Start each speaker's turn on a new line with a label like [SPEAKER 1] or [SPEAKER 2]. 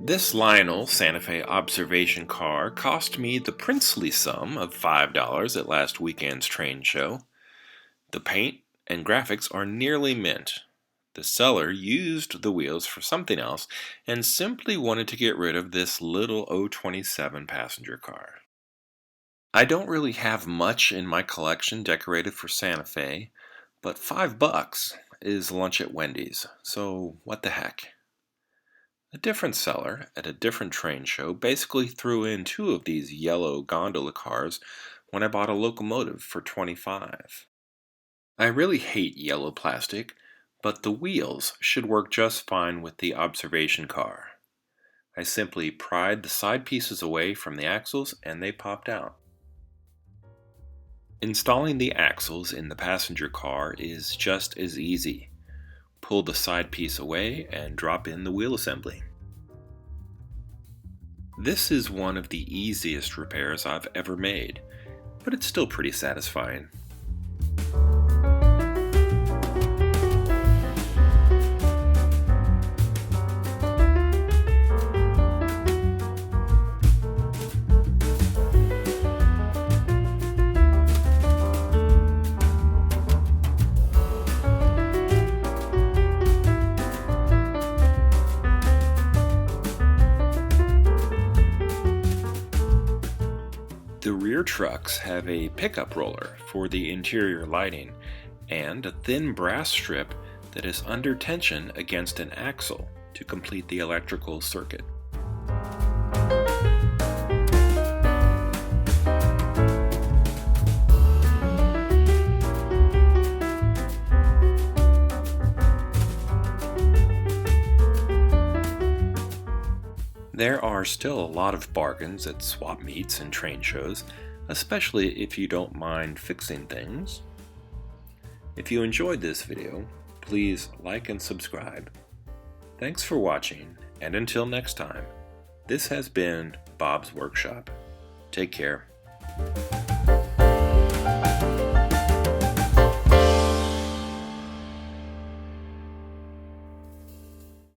[SPEAKER 1] This Lionel Santa Fe observation car cost me the princely sum of $5 at last weekend's train show. The paint and graphics are nearly mint. The seller used the wheels for something else and simply wanted to get rid of this little O-27 passenger car. I don't really have much in my collection decorated for Santa Fe, but $5 is lunch at Wendy's, so what the heck? A different seller at a different train show basically threw in two of these yellow gondola cars when I bought a locomotive for $25. I really hate yellow plastic, but the wheels should work just fine with the observation car. I simply pried the side pieces away from the axles and they popped out. Installing the axles in the passenger car is just as easy. Pull the side piece away and drop in the wheel assembly. This is one of the easiest repairs I've ever made, but it's still pretty satisfying. The rear trucks have a pickup roller for the interior lighting and a thin brass strip that is under tension against an axle to complete the electrical circuit. There are still a lot of bargains at swap meets and train shows, especially if you don't mind fixing things. If you enjoyed this video, please like and subscribe. Thanks for watching, and until next time, this has been Bob's Workshop. Take care.